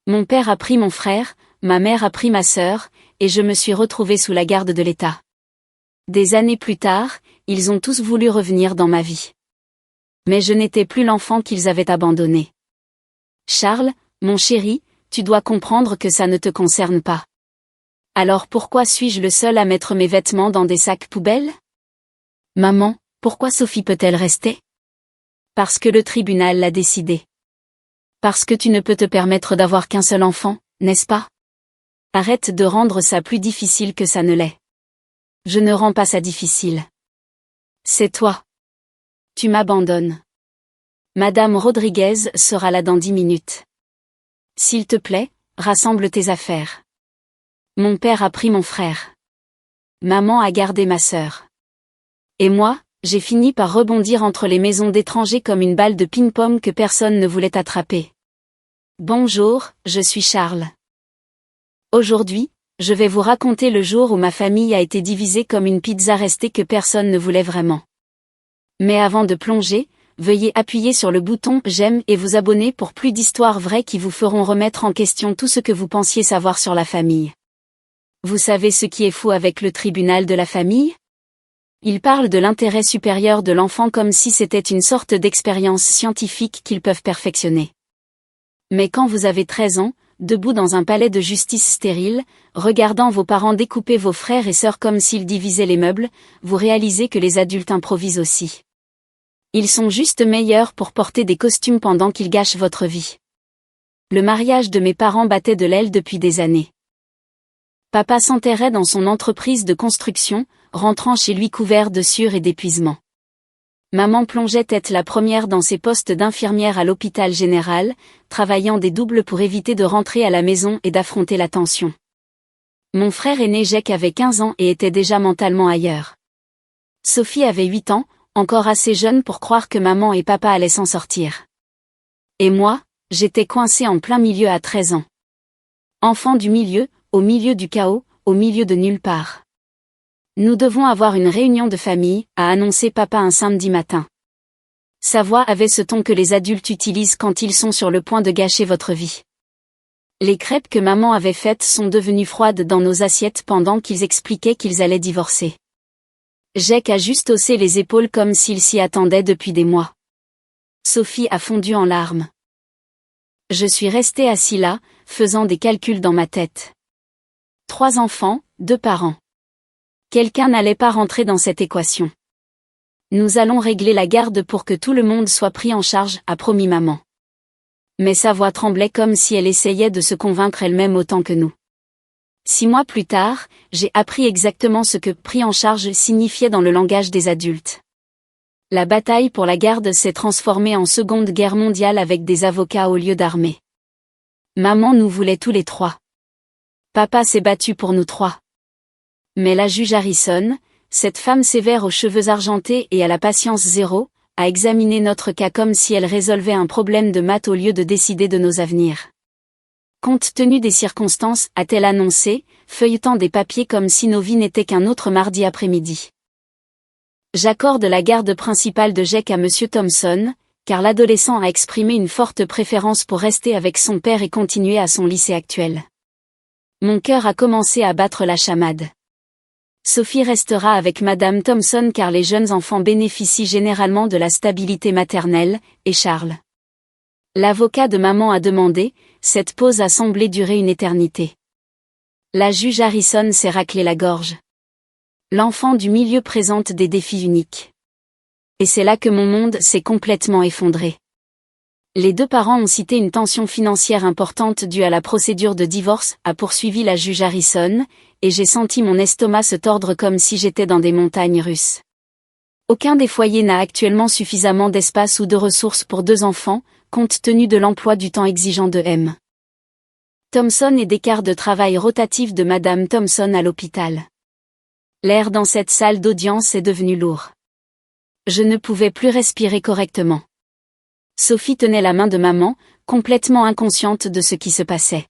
Mon père a pris mon frère, ma mère a pris ma sœur, et je me suis retrouvée sous la garde de l'État. Des années plus tard, ils ont tous voulu revenir dans ma vie. Mais je n'étais plus l'enfant qu'ils avaient abandonné. Charles, mon chéri, tu dois comprendre que ça ne te concerne pas. Alors pourquoi suis-je le seul à mettre mes vêtements dans des sacs poubelles? Maman, pourquoi Sophie peut-elle rester? Parce que le tribunal l'a décidé. Parce que tu ne peux te permettre d'avoir qu'un seul enfant, n'est-ce pas? Arrête de rendre ça plus difficile que ça ne l'est. Je ne rends pas ça difficile. C'est toi. Tu m'abandonnes. Madame Rodriguez sera là dans 10 minutes. S'il te plaît, rassemble tes affaires. Mon père a pris mon frère. Maman a gardé ma sœur. Et moi, j'ai fini par rebondir entre les maisons d'étrangers comme une balle de ping-pong que personne ne voulait attraper. Bonjour, je suis Charles. Aujourd'hui, je vais vous raconter le jour où ma famille a été divisée comme une pizza restée que personne ne voulait vraiment. Mais avant de plonger, veuillez appuyer sur le bouton « J'aime » et vous abonner pour plus d'histoires vraies qui vous feront remettre en question tout ce que vous pensiez savoir sur la famille. Vous savez ce qui est fou avec le tribunal de la famille? Il parle de l'intérêt supérieur de l'enfant comme si c'était une sorte d'expérience scientifique qu'ils peuvent perfectionner. Mais quand vous avez 13 ans, debout dans un palais de justice stérile, regardant vos parents découper vos frères et sœurs comme s'ils divisaient les meubles, vous réalisez que les adultes improvisent aussi. Ils sont juste meilleurs pour porter des costumes pendant qu'ils gâchent votre vie. Le mariage de mes parents battait de l'aile depuis des années. Papa s'enterrait dans son entreprise de construction, rentrant chez lui couvert de sueur et d'épuisement. Maman plongeait tête la première dans ses postes d'infirmière à l'hôpital général, travaillant des doubles pour éviter de rentrer à la maison et d'affronter la tension. Mon frère aîné Jake avait 15 ans et était déjà mentalement ailleurs. Sophie avait 8 ans, encore assez jeune pour croire que maman et papa allaient s'en sortir. Et moi, j'étais coincée en plein milieu à 13 ans. Enfant du milieu, au milieu du chaos, au milieu de nulle part. Nous devons avoir une réunion de famille, a annoncé papa un samedi matin. Sa voix avait ce ton que les adultes utilisent quand ils sont sur le point de gâcher votre vie. Les crêpes que maman avait faites sont devenues froides dans nos assiettes pendant qu'ils expliquaient qu'ils allaient divorcer. Jake a juste haussé les épaules comme s'il s'y attendait depuis des mois. Sophie a fondu en larmes. Je suis restée assis là, faisant des calculs dans ma tête. 3 enfants, 2 parents. Quelqu'un n'allait pas rentrer dans cette équation. Nous allons régler la garde pour que tout le monde soit pris en charge, a promis maman. Mais sa voix tremblait comme si elle essayait de se convaincre elle-même autant que nous. 6 mois plus tard, j'ai appris exactement ce que « pris en charge » signifiait dans le langage des adultes. La bataille pour la garde s'est transformée en Seconde Guerre mondiale avec des avocats au lieu d'armée. Maman nous voulait tous les 3. Papa s'est battu pour nous 3. Mais la juge Harrison, cette femme sévère aux cheveux argentés et à la patience zéro, a examiné notre cas comme si elle résolvait un problème de maths au lieu de décider de nos avenirs. Compte tenu des circonstances, a-t-elle annoncé, feuilletant des papiers comme si nos vies n'étaient qu'un autre mardi après-midi. J'accorde la garde principale de Jake à Monsieur Thompson, car l'adolescent a exprimé une forte préférence pour rester avec son père et continuer à son lycée actuel. Mon cœur a commencé à battre la chamade. Sophie restera avec Madame Thompson car les jeunes enfants bénéficient généralement de la stabilité maternelle, et Charles. L'avocat de maman a demandé, cette pause a semblé durer une éternité. La juge Harrison s'est raclé la gorge. L'enfant du milieu présente des défis uniques. Et c'est là que mon monde s'est complètement effondré. Les 2 parents ont cité une tension financière importante due à la procédure de divorce, a poursuivi la juge Harrison, et j'ai senti mon estomac se tordre comme si j'étais dans des montagnes russes. Aucun des foyers n'a actuellement suffisamment d'espace ou de ressources pour 2 enfants, compte tenu de l'emploi du temps exigeant de M. Thompson et des quarts de travail rotatifs de Madame Thompson à l'hôpital. L'air dans cette salle d'audience est devenu lourd. Je ne pouvais plus respirer correctement. Sophie tenait la main de maman, complètement inconsciente de ce qui se passait.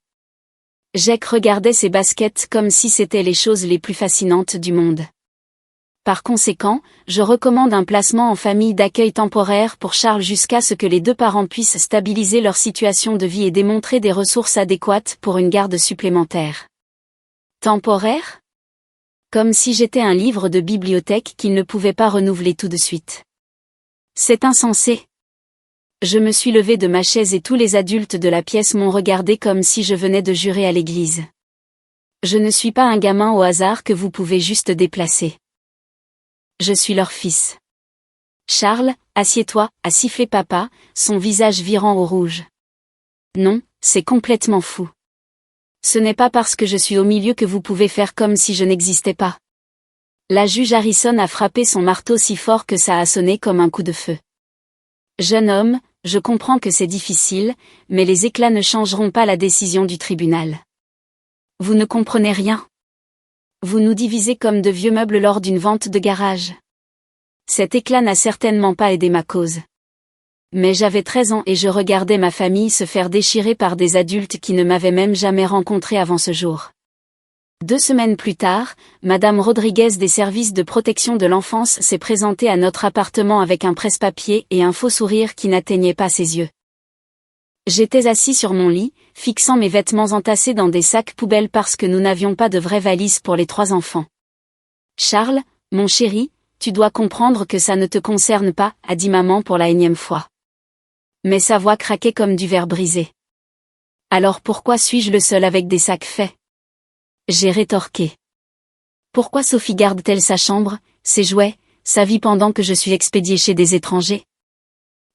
Jake regardait ses baskets comme si c'était les choses les plus fascinantes du monde. Par conséquent, je recommande un placement en famille d'accueil temporaire pour Charles jusqu'à ce que les deux parents puissent stabiliser leur situation de vie et démontrer des ressources adéquates pour une garde supplémentaire. Temporaire ? Comme si j'étais un livre de bibliothèque qu'il ne pouvait pas renouveler tout de suite. C'est insensé. Je me suis levée de ma chaise et tous les adultes de la pièce m'ont regardé comme si je venais de jurer à l'église. Je ne suis pas un gamin au hasard que vous pouvez juste déplacer. Je suis leur fils. Charles, assieds-toi, a sifflé papa, son visage virant au rouge. Non, c'est complètement fou. Ce n'est pas parce que je suis au milieu que vous pouvez faire comme si je n'existais pas. La juge Harrison a frappé son marteau si fort que ça a sonné comme un coup de feu. Jeune homme, je comprends que c'est difficile, mais les éclats ne changeront pas la décision du tribunal. Vous ne comprenez rien. Vous nous divisez comme de vieux meubles lors d'une vente de garage. Cet éclat n'a certainement pas aidé ma cause. Mais j'avais 13 ans et je regardais ma famille se faire déchirer par des adultes qui ne m'avaient même jamais rencontré avant ce jour. 2 semaines plus tard, Madame Rodriguez des services de protection de l'enfance s'est présentée à notre appartement avec un presse-papier et un faux sourire qui n'atteignait pas ses yeux. J'étais assis sur mon lit, fixant mes vêtements entassés dans des sacs poubelles parce que nous n'avions pas de vraie valise pour les 3 enfants. Charles, mon chéri, tu dois comprendre que ça ne te concerne pas, a dit maman pour la énième fois. Mais sa voix craquait comme du verre brisé. Alors pourquoi suis-je le seul avec des sacs faits ? J'ai rétorqué. Pourquoi Sophie garde-t-elle sa chambre, ses jouets, sa vie pendant que je suis expédiée chez des étrangers ?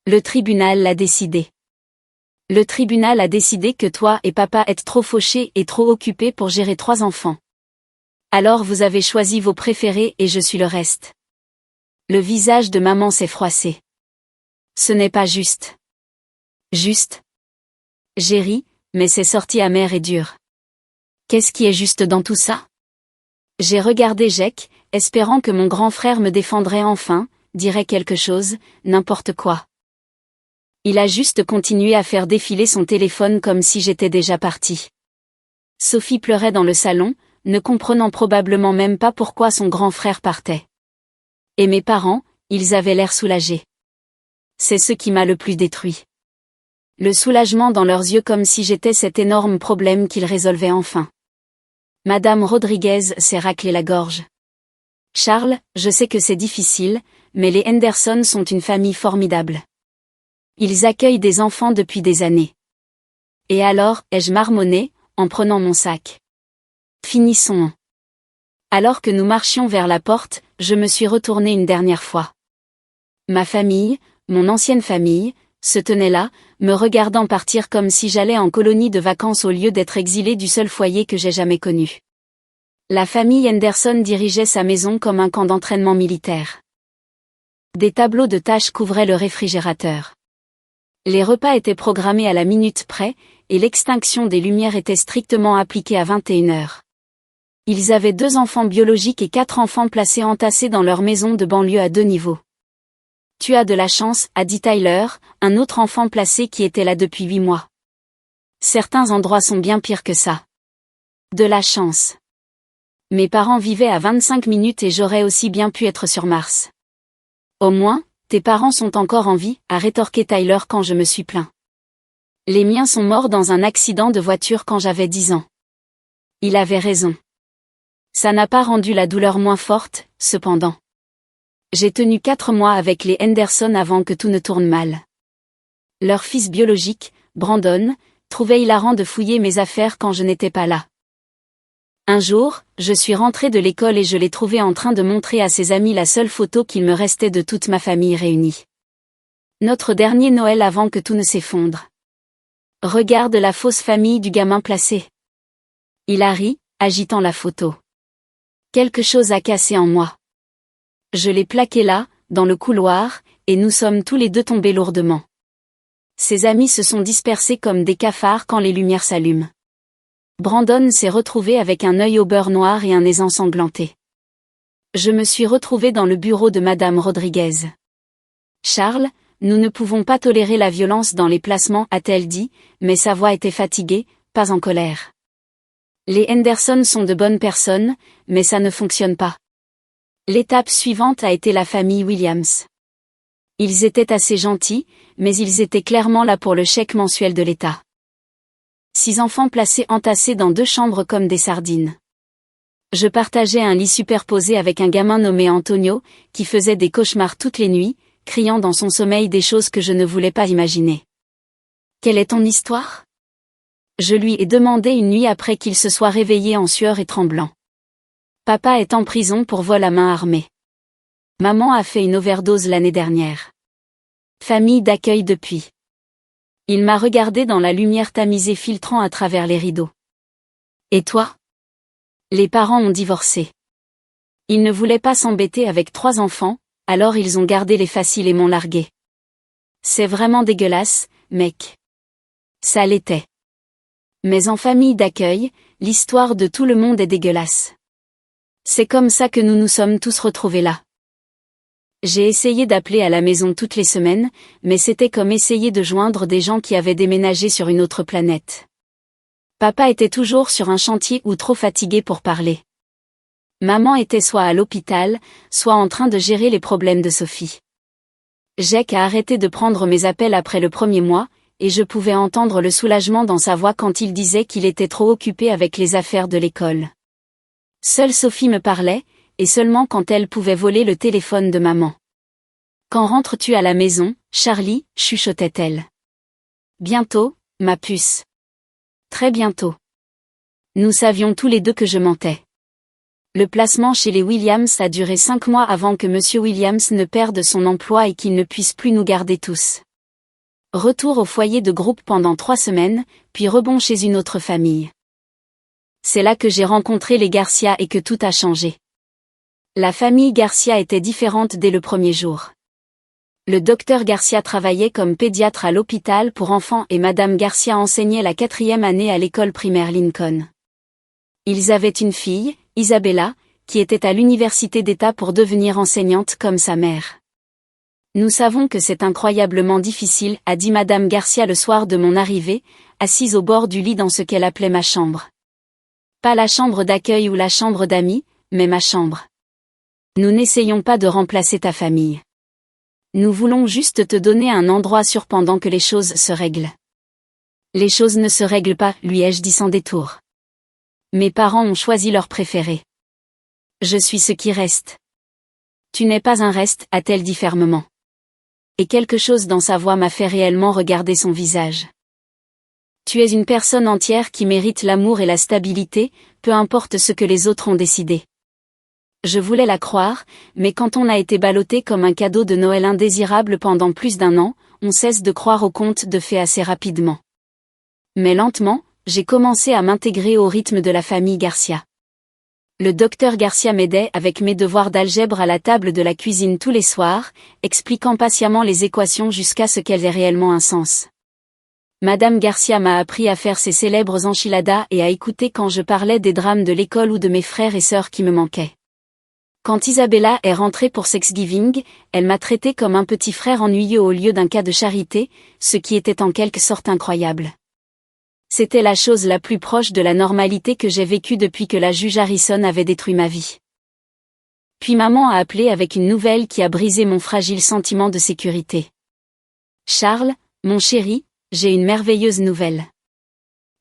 Le tribunal l'a décidé. Le tribunal a décidé que toi et papa êtes trop fauchés et trop occupés pour gérer 3 enfants. Alors vous avez choisi vos préférés et je suis le reste. Le visage de maman s'est froissé. Ce n'est pas juste. Juste. J'ai ri, mais c'est sorti amer et dur. Qu'est-ce qui est juste dans tout ça ? J'ai regardé Jake, espérant que mon grand frère me défendrait enfin, dirait quelque chose, n'importe quoi. Il a juste continué à faire défiler son téléphone comme si j'étais déjà partie. Sophie pleurait dans le salon, ne comprenant probablement même pas pourquoi son grand frère partait. Et mes parents, ils avaient l'air soulagés. C'est ce qui m'a le plus détruit. Le soulagement dans leurs yeux comme si j'étais cet énorme problème qu'ils résolvaient enfin. Madame Rodriguez s'est raclé la gorge. Charles, je sais que c'est difficile, mais les Henderson sont une famille formidable. Ils accueillent des enfants depuis des années. Et alors, ai-je marmonné, en prenant mon sac. Finissons. Alors que nous marchions vers la porte, je me suis retournée une dernière fois. Ma famille, mon ancienne famille, se tenait là, me regardant partir comme si j'allais en colonie de vacances au lieu d'être exilée du seul foyer que j'ai jamais connu. La famille Henderson dirigeait sa maison comme un camp d'entraînement militaire. Des tableaux de tâches couvraient le réfrigérateur. Les repas étaient programmés à la minute près, et l'extinction des lumières était strictement appliquée à 21h. Ils avaient 2 enfants biologiques et 4 enfants placés entassés dans leur maison de banlieue à 2 niveaux. Tu as de la chance, a dit Tyler, un autre enfant placé qui était là depuis 8 mois. Certains endroits sont bien pires que ça. De la chance. Mes parents vivaient à 25 minutes et j'aurais aussi bien pu être sur Mars. Au moins, tes parents sont encore en vie, a rétorqué Tyler quand je me suis plaint. Les miens sont morts dans un accident de voiture quand j'avais 10 ans. Il avait raison. Ça n'a pas rendu la douleur moins forte, cependant. J'ai tenu 4 mois avec les Henderson avant que tout ne tourne mal. Leur fils biologique, Brandon, trouvait hilarant de fouiller mes affaires quand je n'étais pas là. Un jour, je suis rentrée de l'école et je l'ai trouvé en train de montrer à ses amis la seule photo qu'il me restait de toute ma famille réunie. Notre dernier Noël avant que tout ne s'effondre. Regarde la fausse famille du gamin placé. Il a ri, agitant la photo. Quelque chose a cassé en moi. Je l'ai plaqué là, dans le couloir, et nous sommes tous les deux tombés lourdement. Ses amis se sont dispersés comme des cafards quand les lumières s'allument. Brandon s'est retrouvé avec un œil au beurre noir et un nez ensanglanté. Je me suis retrouvée dans le bureau de Madame Rodriguez. Charles, nous ne pouvons pas tolérer la violence dans les placements, a-t-elle dit, mais sa voix était fatiguée, pas en colère. Les Henderson sont de bonnes personnes, mais ça ne fonctionne pas. L'étape suivante a été la famille Williams. Ils étaient assez gentils, mais ils étaient clairement là pour le chèque mensuel de l'État. 6 enfants placés entassés dans 2 chambres comme des sardines. Je partageais un lit superposé avec un gamin nommé Antonio, qui faisait des cauchemars toutes les nuits, criant dans son sommeil des choses que je ne voulais pas imaginer. Quelle est ton histoire ? Je lui ai demandé une nuit après qu'il se soit réveillé en sueur et tremblant. Papa est en prison pour vol à main armée. Maman a fait une overdose l'année dernière. Famille d'accueil depuis. Il m'a regardé dans la lumière tamisée filtrant à travers les rideaux. Et toi ? Les parents ont divorcé. Ils ne voulaient pas s'embêter avec 3 enfants, alors ils ont gardé les faciles et m'ont largué. C'est vraiment dégueulasse, mec. Ça l'était. Mais en famille d'accueil, l'histoire de tout le monde est dégueulasse. C'est comme ça que nous nous sommes tous retrouvés là. J'ai essayé d'appeler à la maison toutes les semaines, mais c'était comme essayer de joindre des gens qui avaient déménagé sur une autre planète. Papa était toujours sur un chantier ou trop fatigué pour parler. Maman était soit à l'hôpital, soit en train de gérer les problèmes de Sophie. Jake a arrêté de prendre mes appels après le premier mois, et je pouvais entendre le soulagement dans sa voix quand il disait qu'il était trop occupé avec les affaires de l'école. Seule Sophie me parlait, et seulement quand elle pouvait voler le téléphone de maman. Quand rentres-tu à la maison, Charlie, chuchotait-elle. Bientôt, ma puce. Très bientôt. Nous savions tous les deux que je mentais. Le placement chez les Williams a duré 5 mois avant que Monsieur Williams ne perde son emploi et qu'il ne puisse plus nous garder tous. Retour au foyer de groupe pendant 3 semaines, puis rebond chez une autre famille. C'est là que j'ai rencontré les Garcia et que tout a changé. La famille Garcia était différente dès le premier jour. Le docteur Garcia travaillait comme pédiatre à l'hôpital pour enfants et Madame Garcia enseignait la 4e année à l'école primaire Lincoln. Ils avaient une fille, Isabella, qui était à l'université d'État pour devenir enseignante comme sa mère. Nous savons que c'est incroyablement difficile, a dit Madame Garcia le soir de mon arrivée, assise au bord du lit dans ce qu'elle appelait ma chambre. Pas la chambre d'accueil ou la chambre d'amis, mais ma chambre. Nous n'essayons pas de remplacer ta famille. Nous voulons juste te donner un endroit sûr pendant que les choses se règlent. Les choses ne se règlent pas, lui ai-je dit sans détour. Mes parents ont choisi leur préféré. Je suis ce qui reste. Tu n'es pas un reste, a-t-elle dit fermement. Et quelque chose dans sa voix m'a fait réellement regarder son visage. Tu es une personne entière qui mérite l'amour et la stabilité, peu importe ce que les autres ont décidé. Je voulais la croire, mais quand on a été ballotté comme un cadeau de Noël indésirable pendant plus d'1 an, on cesse de croire aux contes de fées assez rapidement. Mais lentement, j'ai commencé à m'intégrer au rythme de la famille Garcia. Le docteur Garcia m'aidait avec mes devoirs d'algèbre à la table de la cuisine tous les soirs, expliquant patiemment les équations jusqu'à ce qu'elles aient réellement un sens. Madame Garcia m'a appris à faire ses célèbres enchiladas et à écouter quand je parlais des drames de l'école ou de mes frères et sœurs qui me manquaient. Quand Isabella est rentrée pour Thanksgiving, elle m'a traité comme un petit frère ennuyeux au lieu d'un cas de charité, ce qui était en quelque sorte incroyable. C'était la chose la plus proche de la normalité que j'ai vécue depuis que la juge Harrison avait détruit ma vie. Puis maman a appelé avec une nouvelle qui a brisé mon fragile sentiment de sécurité. Charles, mon chéri, j'ai une merveilleuse nouvelle.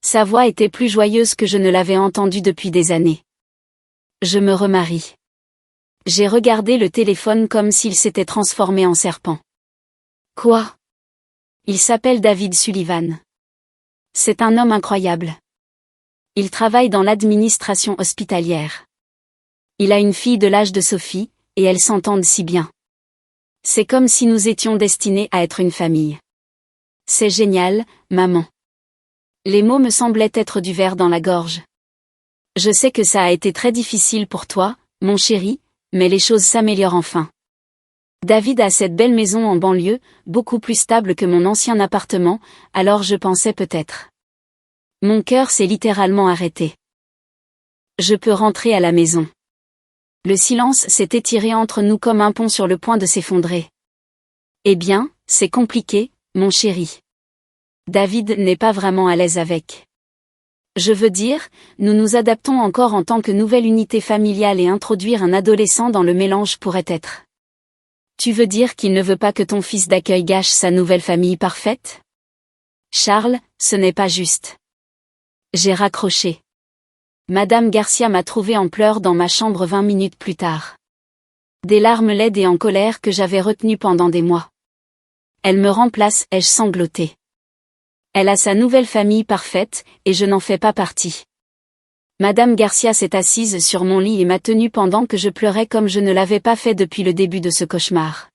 Sa voix était plus joyeuse que je ne l'avais entendue depuis des années. Je me remarie. J'ai regardé le téléphone comme s'il s'était transformé en serpent. Quoi ? Il s'appelle David Sullivan. C'est un homme incroyable. Il travaille dans l'administration hospitalière. Il a une fille de l'âge de Sophie, et elles s'entendent si bien. C'est comme si nous étions destinés à être une famille. C'est génial, maman. Les mots me semblaient être du verre dans la gorge. Je sais que ça a été très difficile pour toi, mon chéri, mais les choses s'améliorent enfin. David a cette belle maison en banlieue, beaucoup plus stable que mon ancien appartement, alors je pensais peut-être. Mon cœur s'est littéralement arrêté. Je peux rentrer à la maison. Le silence s'est étiré entre nous comme un pont sur le point de s'effondrer. Eh bien, c'est compliqué, mon chéri. David n'est pas vraiment à l'aise avec. Je veux dire, nous nous adaptons encore en tant que nouvelle unité familiale et introduire un adolescent dans le mélange pourrait être. Tu veux dire qu'il ne veut pas que ton fils d'accueil gâche sa nouvelle famille parfaite? Charles, ce n'est pas juste. J'ai raccroché. Madame Garcia m'a trouvé en pleurs dans ma chambre 20 minutes plus tard. Des larmes laides et en colère que j'avais retenues pendant des mois. Elle me remplace, ai-je sangloté. Elle a sa nouvelle famille parfaite, et je n'en fais pas partie. Madame Garcia s'est assise sur mon lit et m'a tenue pendant que je pleurais comme je ne l'avais pas fait depuis le début de ce cauchemar.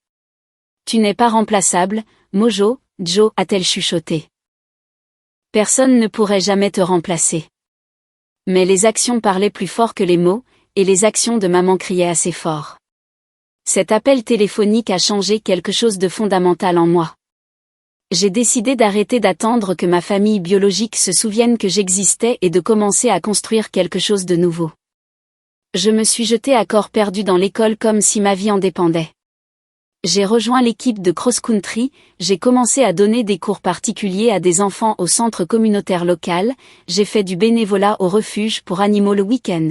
Tu n'es pas remplaçable, Mojo, Joe, a-t-elle chuchoté. Personne ne pourrait jamais te remplacer. Mais les actions parlaient plus fort que les mots, et les actions de maman criaient assez fort. Cet appel téléphonique a changé quelque chose de fondamental en moi. J'ai décidé d'arrêter d'attendre que ma famille biologique se souvienne que j'existais et de commencer à construire quelque chose de nouveau. Je me suis jetée à corps perdu dans l'école comme si ma vie en dépendait. J'ai rejoint l'équipe de cross-country, j'ai commencé à donner des cours particuliers à des enfants au centre communautaire local, j'ai fait du bénévolat au refuge pour animaux le week-end.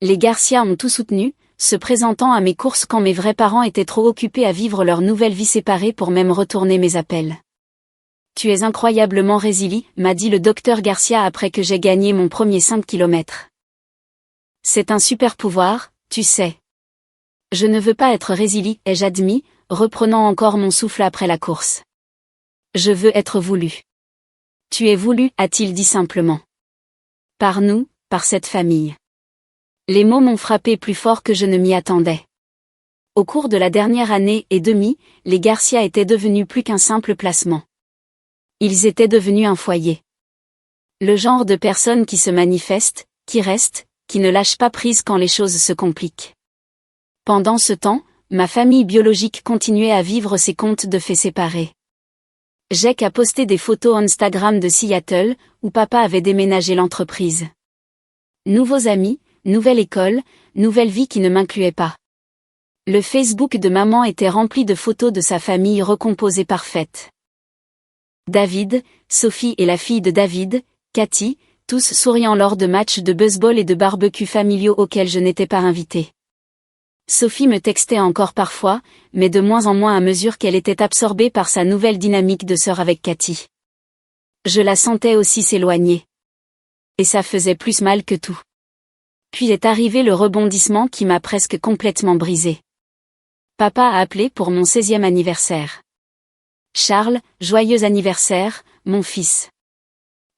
Les Garcia ont tout soutenu, se présentant à mes courses quand mes vrais parents étaient trop occupés à vivre leur nouvelle vie séparée pour même retourner mes appels. Tu es incroyablement résilient, m'a dit le docteur Garcia après que j'ai gagné mon premier 5 km. C'est un super pouvoir, tu sais. Je ne veux pas être résilient, ai-je admis, reprenant encore mon souffle après la course. Je veux être voulu. Tu es voulu, a-t-il dit simplement. Par nous, par cette famille. Les mots m'ont frappé plus fort que je ne m'y attendais. Au cours de la dernière année et demie, les Garcia étaient devenus plus qu'un simple placement. Ils étaient devenus un foyer. Le genre de personnes qui se manifestent, qui restent, qui ne lâchent pas prise quand les choses se compliquent. Pendant ce temps, ma famille biologique continuait à vivre ses contes de faits séparés. Jake a posté des photos Instagram de Seattle, où papa avait déménagé l'entreprise. Nouveaux amis, nouvelle école, nouvelle vie qui ne m'incluait pas. Le Facebook de maman était rempli de photos de sa famille recomposée parfaite. David, Sophie et la fille de David, Cathy, tous souriant lors de matchs de baseball et de barbecues familiaux auxquels je n'étais pas invitée. Sophie me textait encore parfois, mais de moins en moins à mesure qu'elle était absorbée par sa nouvelle dynamique de sœur avec Cathy. Je la sentais aussi s'éloigner. Et ça faisait plus mal que tout. Puis est arrivé le rebondissement qui m'a presque complètement brisé. Papa a appelé pour mon 16e anniversaire. Charles, joyeux anniversaire, mon fils.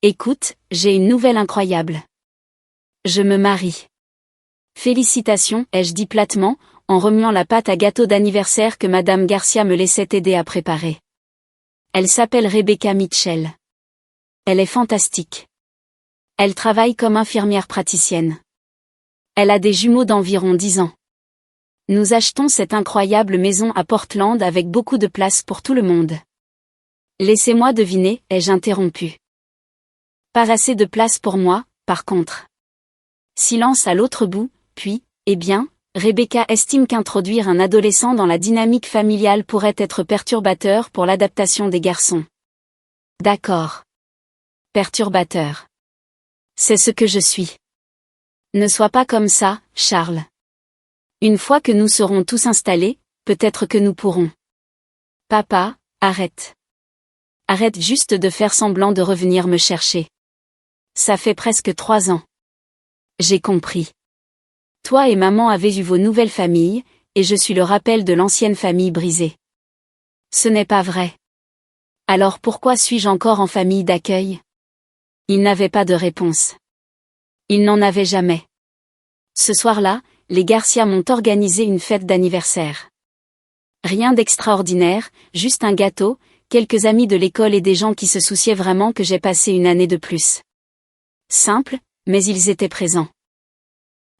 Écoute, j'ai une nouvelle incroyable. Je me marie. Félicitations, ai-je dit platement, en remuant la pâte à gâteau d'anniversaire que Madame Garcia me laissait aider à préparer. Elle s'appelle Rebecca Mitchell. Elle est fantastique. Elle travaille comme infirmière praticienne. Elle a des jumeaux d'environ 10 ans. Nous achetons cette incroyable maison à Portland avec beaucoup de place pour tout le monde. Laissez-moi deviner, ai-je interrompu. Pas assez de place pour moi, par contre. Silence à l'autre bout, puis, eh bien, Rebecca estime qu'introduire un adolescent dans la dynamique familiale pourrait être perturbateur pour l'adaptation des garçons. D'accord. Perturbateur. C'est ce que je suis. Ne sois pas comme ça, Charles. Une fois que nous serons tous installés, peut-être que nous pourrons. Papa, arrête. Arrête juste de faire semblant de revenir me chercher. Ça fait presque 3 ans. J'ai compris. Toi et maman avez eu vos nouvelles familles, et je suis le rappel de l'ancienne famille brisée. Ce n'est pas vrai. Alors pourquoi suis-je encore en famille d'accueil? Il n'avait pas de réponse. Il n'en avait jamais. Ce soir-là, les Garcia m'ont organisé une fête d'anniversaire. Rien d'extraordinaire, juste un gâteau, quelques amis de l'école et des gens qui se souciaient vraiment que j'ai passé une année de plus. Simple, mais ils étaient présents.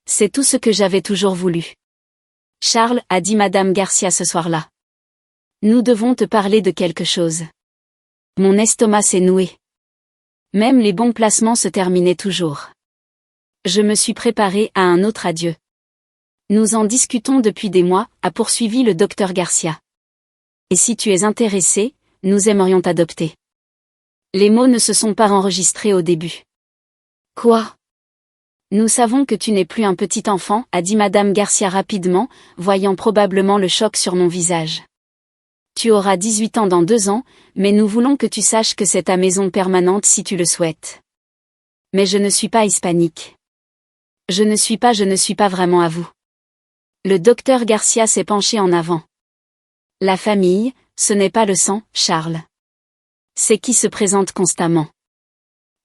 C'est tout ce que j'avais toujours voulu. Charles, a dit Madame Garcia ce soir-là. Nous devons te parler de quelque chose. Mon estomac s'est noué. Même les bons placements se terminaient toujours. Je me suis préparée à un autre adieu. Nous en discutons depuis des mois, a poursuivi le docteur Garcia. Et si tu es intéressé, nous aimerions t'adopter. Les mots ne se sont pas enregistrés au début. Quoi? Nous savons que tu n'es plus un petit enfant, a dit Madame Garcia rapidement, voyant probablement le choc sur mon visage. Tu auras 18 ans dans 2 ans, mais nous voulons que tu saches que c'est ta maison permanente si tu le souhaites. Mais je ne suis pas hispanique. Je ne suis pas vraiment à vous. Le docteur Garcia s'est penché en avant. La famille, ce n'est pas le sang, Charles. C'est qui se présente constamment.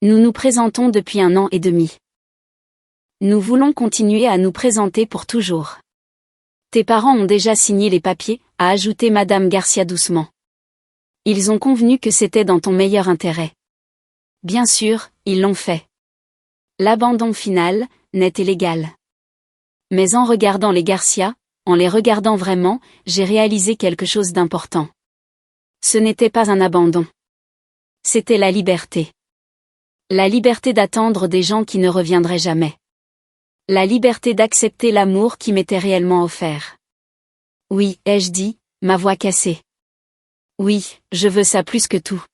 Nous nous présentons depuis 1 an et demi. Nous voulons continuer à nous présenter pour toujours. Tes parents ont déjà signé les papiers, a ajouté Madame Garcia doucement. Ils ont convenu que c'était dans ton meilleur intérêt. Bien sûr, ils l'ont fait. L'abandon final, net et légal. Mais en regardant les Garcia, en les regardant vraiment, j'ai réalisé quelque chose d'important. Ce n'était pas un abandon. C'était la liberté. La liberté d'attendre des gens qui ne reviendraient jamais. La liberté d'accepter l'amour qui m'était réellement offert. Oui, ai-je dit, ma voix cassée. Oui, je veux ça plus que tout.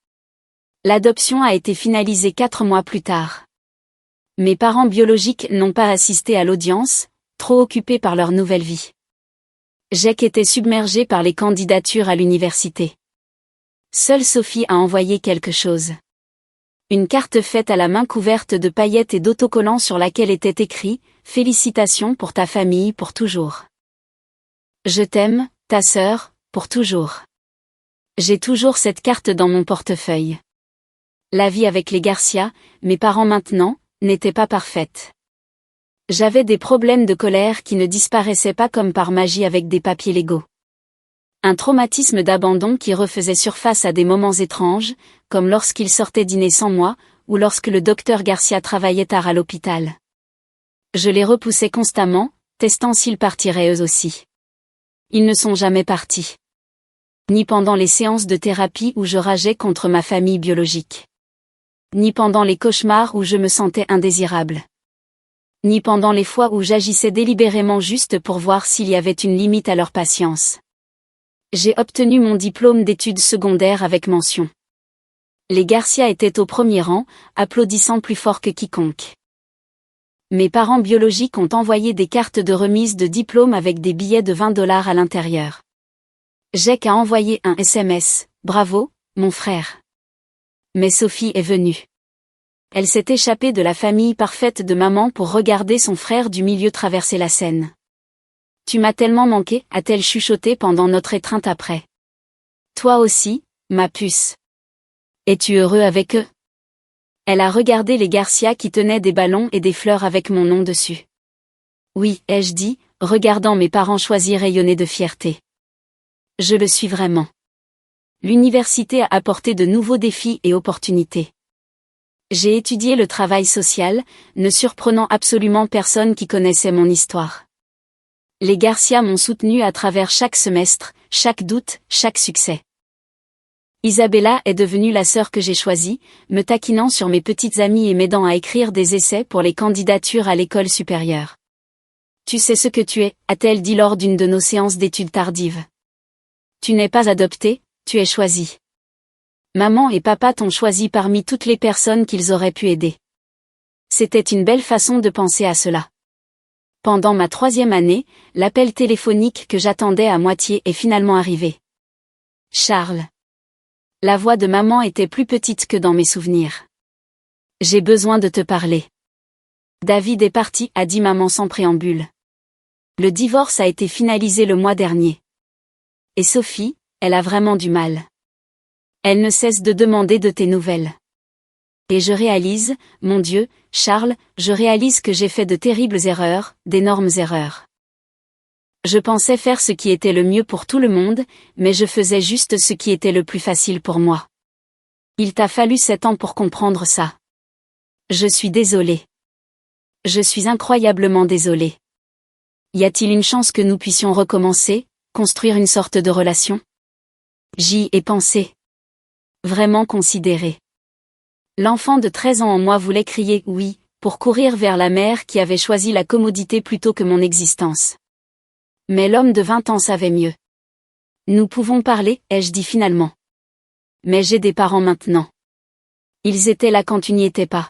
L'adoption a été finalisée 4 mois plus tard. Mes parents biologiques n'ont pas assisté à l'audience, trop occupés par leur nouvelle vie. Jake était submergé par les candidatures à l'université. Seule Sophie a envoyé quelque chose. Une carte faite à la main couverte de paillettes et d'autocollants sur laquelle était écrit « Félicitations pour ta famille pour toujours. Je t'aime, ta sœur, pour toujours. » J'ai toujours cette carte dans mon portefeuille. La vie avec les Garcia, mes parents maintenant, n'était pas parfaite. J'avais des problèmes de colère qui ne disparaissaient pas comme par magie avec des papiers légaux. Un traumatisme d'abandon qui refaisait surface à des moments étranges, comme lorsqu'il sortait dîner sans moi, ou lorsque le docteur Garcia travaillait tard à l'hôpital. Je les repoussais constamment, testant s'ils partiraient eux aussi. Ils ne sont jamais partis. Ni pendant les séances de thérapie où je rageais contre ma famille biologique. Ni pendant les cauchemars où je me sentais indésirable. Ni pendant les fois où j'agissais délibérément juste pour voir s'il y avait une limite à leur patience. J'ai obtenu mon diplôme d'études secondaires avec mention. Les Garcia étaient au premier rang, applaudissant plus fort que quiconque. Mes parents biologiques ont envoyé des cartes de remise de diplôme avec des billets de $20 à l'intérieur. Jake a envoyé un SMS, « Bravo, mon frère. » Mais Sophie est venue. Elle s'est échappée de la famille parfaite de maman pour regarder son frère du milieu traverser la Seine. « Tu m'as tellement manqué », a-t-elle chuchoté pendant notre étreinte après. « Toi aussi, ma puce. Es-tu heureux avec eux ?» Elle a regardé les Garcia qui tenaient des ballons et des fleurs avec mon nom dessus. « Oui, ai-je dit, regardant mes parents choisir rayonner de fierté. Je le suis vraiment. L'université a apporté de nouveaux défis et opportunités. J'ai étudié le travail social, ne surprenant absolument personne qui connaissait mon histoire. Les Garcia m'ont soutenu à travers chaque semestre, chaque doute, chaque succès. Isabella est devenue la sœur que j'ai choisie, me taquinant sur mes petites amies et m'aidant à écrire des essais pour les candidatures à l'école supérieure. « Tu sais ce que tu es », a-t-elle dit lors d'une de nos séances d'études tardives. « Tu n'es pas adopté, tu es choisi. Maman et papa t'ont choisi parmi toutes les personnes qu'ils auraient pu aider. » C'était une belle façon de penser à cela. Pendant ma 3e année, l'appel téléphonique que j'attendais à moitié est finalement arrivé. Charles. La voix de maman était plus petite que dans mes souvenirs. J'ai besoin de te parler. David est parti, a dit maman sans préambule. Le divorce a été finalisé le mois dernier. Et Sophie, elle a vraiment du mal. Elle ne cesse de demander de tes nouvelles. Et je réalise, mon Dieu, Charles, je réalise que j'ai fait de terribles erreurs, d'énormes erreurs. Je pensais faire ce qui était le mieux pour tout le monde, mais je faisais juste ce qui était le plus facile pour moi. Il t'a fallu 7 ans pour comprendre ça. Je suis désolée. Je suis incroyablement désolée. Y a-t-il une chance que nous puissions recommencer, construire une sorte de relation? J'y ai pensé. Vraiment considéré. L'enfant de 13 ans en moi voulait crier « oui », pour courir vers la mère qui avait choisi la commodité plutôt que mon existence. Mais l'homme de 20 ans savait mieux. Nous pouvons parler, ai-je dit finalement. Mais j'ai des parents maintenant. Ils étaient là quand tu n'y étais pas.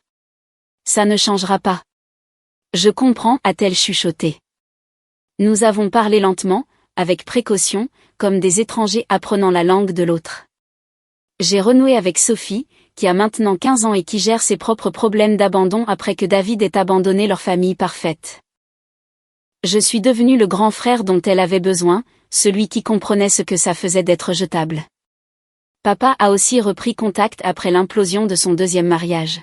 Ça ne changera pas. Je comprends, a-t-elle chuchoté. Nous avons parlé lentement, avec précaution, comme des étrangers apprenant la langue de l'autre. J'ai renoué avec Sophie, qui a maintenant 15 ans et qui gère ses propres problèmes d'abandon après que David ait abandonné leur famille parfaite. Je suis devenu le grand frère dont elle avait besoin, celui qui comprenait ce que ça faisait d'être jetable. Papa a aussi repris contact après l'implosion de son deuxième mariage.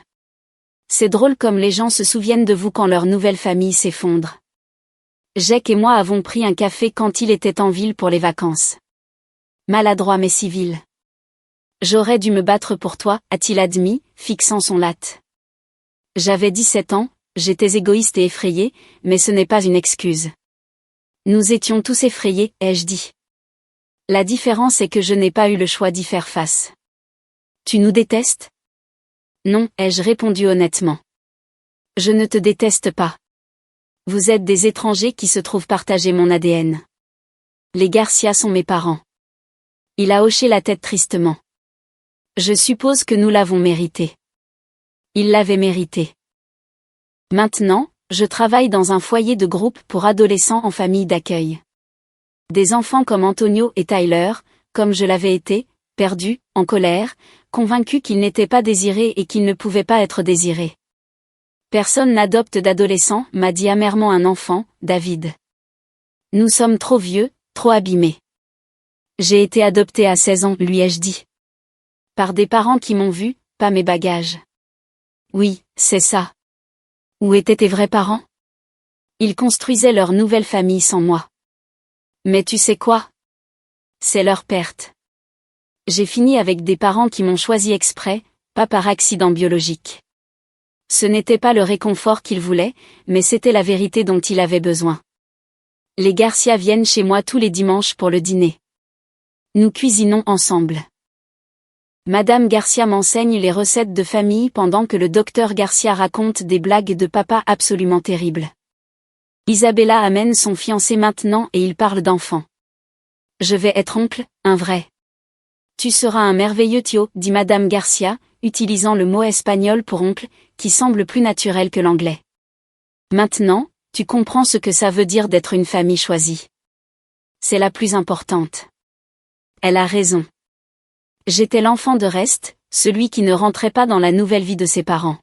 C'est drôle comme les gens se souviennent de vous quand leur nouvelle famille s'effondre. Jake et moi avons pris un café quand il était en ville pour les vacances. Maladroit mais civil. J'aurais dû me battre pour toi, a-t-il admis, fixant son latte. J'avais 17 ans, j'étais égoïste et effrayé, mais ce n'est pas une excuse. Nous étions tous effrayés, ai-je dit. La différence est que je n'ai pas eu le choix d'y faire face. Tu nous détestes? Non, ai-je répondu honnêtement. Je ne te déteste pas. Vous êtes des étrangers qui se trouvent partager mon ADN. Les Garcia sont mes parents. Il a hoché la tête tristement. Je suppose que nous l'avons mérité. Il l'avait mérité. Maintenant, je travaille dans un foyer de groupe pour adolescents en famille d'accueil. Des enfants comme Antonio et Tyler, comme je l'avais été, perdus, en colère, convaincus qu'ils n'étaient pas désirés et qu'ils ne pouvaient pas être désirés. Personne n'adopte d'adolescents, m'a dit amèrement un enfant, David. Nous sommes trop vieux, trop abîmés. J'ai été adopté à 16 ans, lui ai-je dit. Par des parents qui m'ont vu, pas mes bagages. Oui, c'est ça. Où étaient tes vrais parents? Ils construisaient leur nouvelle famille sans moi. Mais tu sais quoi? C'est leur perte. J'ai fini avec des parents qui m'ont choisi exprès, pas par accident biologique. Ce n'était pas le réconfort qu'il voulait, mais c'était la vérité dont il avait besoin. Les Garcia viennent chez moi tous les dimanches pour le dîner. Nous cuisinons ensemble. Madame Garcia m'enseigne les recettes de famille pendant que le docteur Garcia raconte des blagues de papa absolument terribles. Isabella amène son fiancé maintenant et il parle d'enfants. Je vais être oncle, un vrai. Tu seras un merveilleux tio, dit Madame Garcia, utilisant le mot espagnol pour oncle, qui semble plus naturel que l'anglais. Maintenant, tu comprends ce que ça veut dire d'être une famille choisie. C'est la plus importante. Elle a raison. J'étais l'enfant de reste, celui qui ne rentrait pas dans la nouvelle vie de ses parents.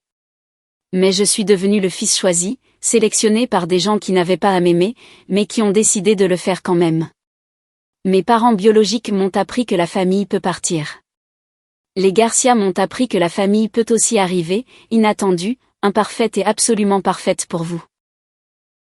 Mais je suis devenu le fils choisi, sélectionné par des gens qui n'avaient pas à m'aimer, mais qui ont décidé de le faire quand même. Mes parents biologiques m'ont appris que la famille peut partir. Les Garcia m'ont appris que la famille peut aussi arriver, inattendue, imparfaite et absolument parfaite pour vous.